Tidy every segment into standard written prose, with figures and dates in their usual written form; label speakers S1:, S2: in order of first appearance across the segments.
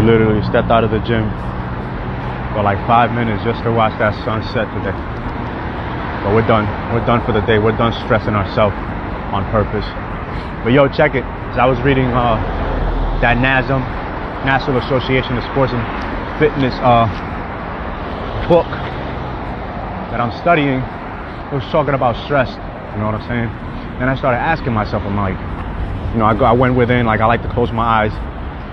S1: literally stepped out of the gym for like 5 minutes just to watch that sunset today. But we're done. We're done for the day. We're done stressing ourselves on purpose. But yo, check it. As I was reading that NASM, National Association of Sports and Fitness book that I'm studying, it was talking about stress. You know what I'm saying? Then I started asking myself, I'm like, you know, I went within, like I like to close my eyes,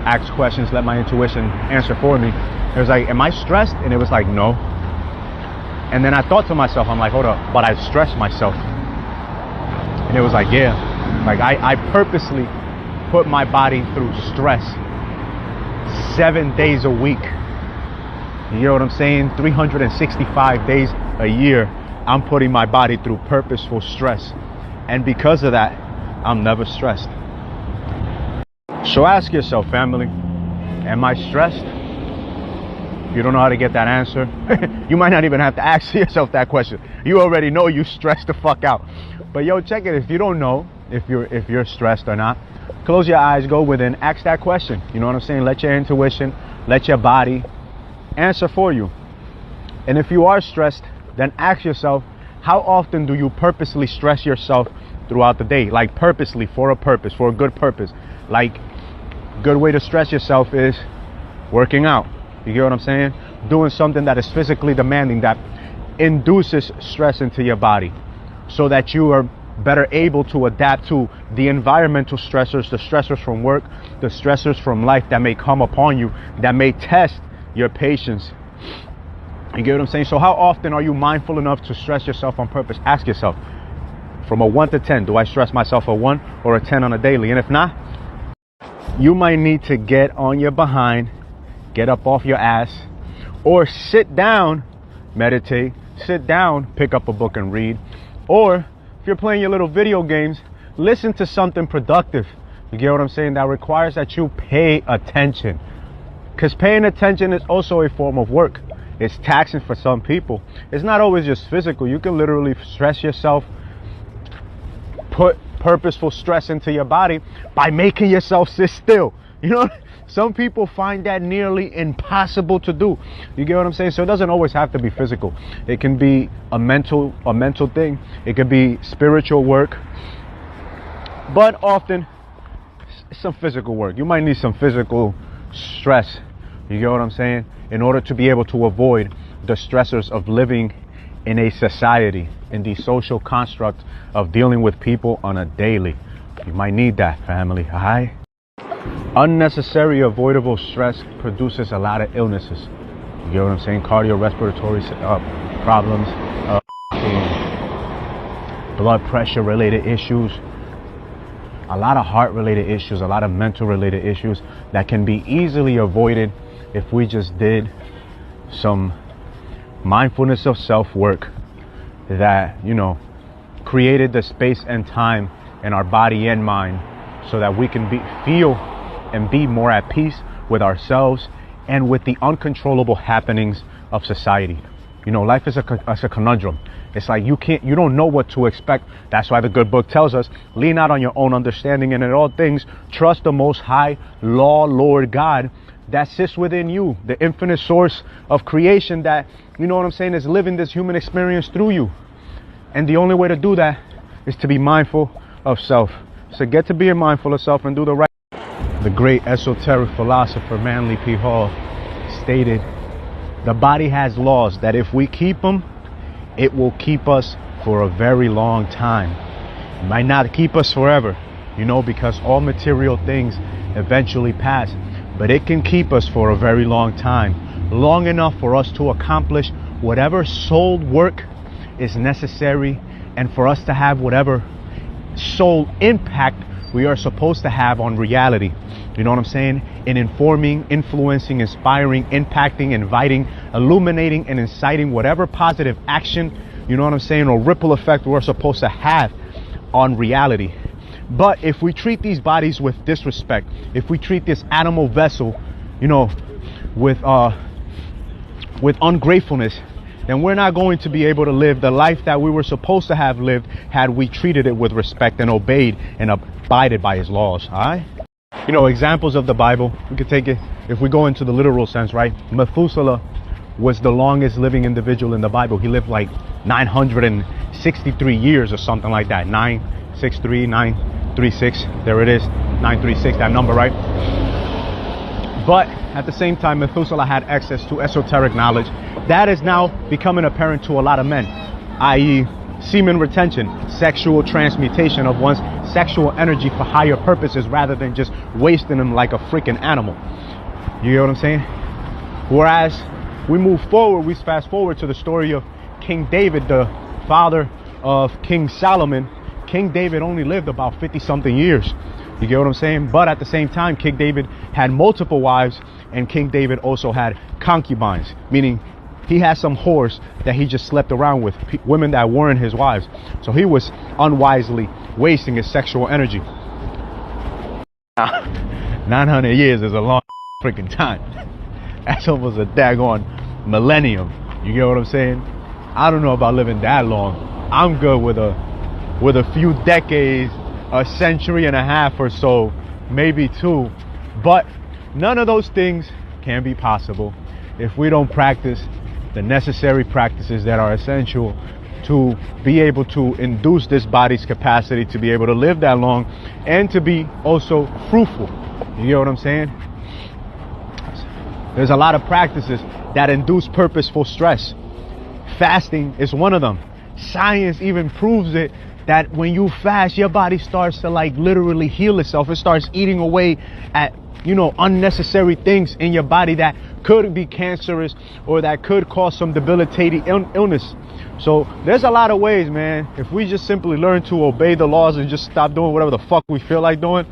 S1: ask questions, let my intuition answer for me. It was like, am I stressed? And it was like, no. And then I thought to myself, I'm like, hold up, but I stressed myself. And it was like, yeah, like I purposely put my body through stress 7 days a week. You know what I'm saying? 365 days a year, I'm putting my body through purposeful stress. And because of that, I'm never stressed. So ask yourself, family, am I stressed? If you don't know how to get that answer, you might not even have to ask yourself that question. You already know you stressed the fuck out. But yo, check it. If you don't know if you're stressed or not, close your eyes, go within, ask that question. You know what I'm saying? Let your intuition, let your body answer for you. And if you are stressed, then ask yourself, how often do you purposely stress yourself throughout the day? Like purposely, for a purpose, for a good purpose. Like, good way to stress yourself is working out. You get what I'm saying? Doing something that is physically demanding, that induces stress into your body, so that you are better able to adapt to the environmental stressors, the stressors from work, the stressors from life that may come upon you, that may test your patience. You get what I'm saying? So how often are you mindful enough to stress yourself on purpose? Ask yourself, from a 1 to 10, do I stress myself a 1 or a 10 on a daily? And if not, you might need to get on your behind, get up off your ass, or sit down, meditate, sit down, pick up a book and read. Or if you're playing your little video games, listen to something productive. You get what I'm saying? That requires that you pay attention. Because paying attention is also a form of work. It's taxing for some people. It's not always just physical. You can literally stress yourself, put purposeful stress into your body by making yourself sit still. You know, some people find that nearly impossible to do. You get what I'm saying? So it doesn't always have to be physical. It can be a mental thing. It could be spiritual work. But often it's some physical work. You might need some physical stress. You get what I'm saying? In order to be able to avoid the stressors of living in a society, in the social construct of dealing with people on a daily. You might need that, family. Alright? Unnecessary avoidable stress produces a lot of illnesses. You get what I'm saying? Cardiorespiratory problems, blood pressure related issues, a lot of heart related issues, a lot of mental related issues that can be easily avoided if we just did some mindfulness of self work that, you know, created the space and time in our body and mind so that we can feel and be more at peace with ourselves and with the uncontrollable happenings of society. You know, life is a conundrum. It's like you don't know what to expect. That's why the good book tells us, lean not on your own understanding, and in all things trust the Most High Lord God that sits within you, the infinite source of creation that, you know what I'm saying, is living this human experience through you. And the only way to do that is to be mindful of self. So get to being mindful of self and do the right. The great esoteric philosopher Manly P. Hall stated, the body has laws that if we keep them, it will keep us for a very long time. It might not keep us forever, you know, because all material things eventually pass. But it can keep us for a very long time, long enough for us to accomplish whatever soul work is necessary, and for us to have whatever soul impact we are supposed to have on reality. You know what I'm saying? In informing, influencing, inspiring, impacting, inviting, illuminating, and inciting whatever positive action, you know what I'm saying, or ripple effect we're supposed to have on reality. But if we treat these bodies with disrespect, if we treat this animal vessel, you know, with ungratefulness, then we're not going to be able to live the life that we were supposed to have lived had we treated it with respect and obeyed and abided by his laws. All right? You know, examples of the Bible, we could take it, if we go into the literal sense, right? Methuselah was the longest living individual in the Bible. He lived like 963 years or something like that. 963, 936, there it is, 936, that number, right? But at the same time, Methuselah had access to esoteric knowledge that is now becoming apparent to a lot of men, i.e. semen retention, sexual transmutation of one's sexual energy for higher purposes rather than just wasting them like a freaking animal. You get what I'm saying? Whereas we move forward, we fast forward to the story of King David, the father of King Solomon. King David only lived about 50 something years. You get what I'm saying? But at the same time, King David had multiple wives, and King David also had concubines, meaning he had some whores that he just slept around with, women that weren't his wives. So he was unwisely wasting his sexual energy. 900 years is a long freaking time. That's almost a daggone millennium. You get what I'm saying? I don't know about living that long. I'm good with a few decades, a century and a half or so, maybe two. But none of those things can be possible if we don't practice the necessary practices that are essential to be able to induce this body's capacity to be able to live that long and to be also fruitful. You get what I'm saying? There's a lot of practices that induce purposeful stress. Fasting is one of them. Science even proves it, that when you fast, your body starts to like literally heal itself. It starts eating away at, you know, unnecessary things in your body that could be cancerous or that could cause some debilitating illness. So there's a lot of ways, man. If we just simply learn to obey the laws and just stop doing whatever the fuck we feel like doing,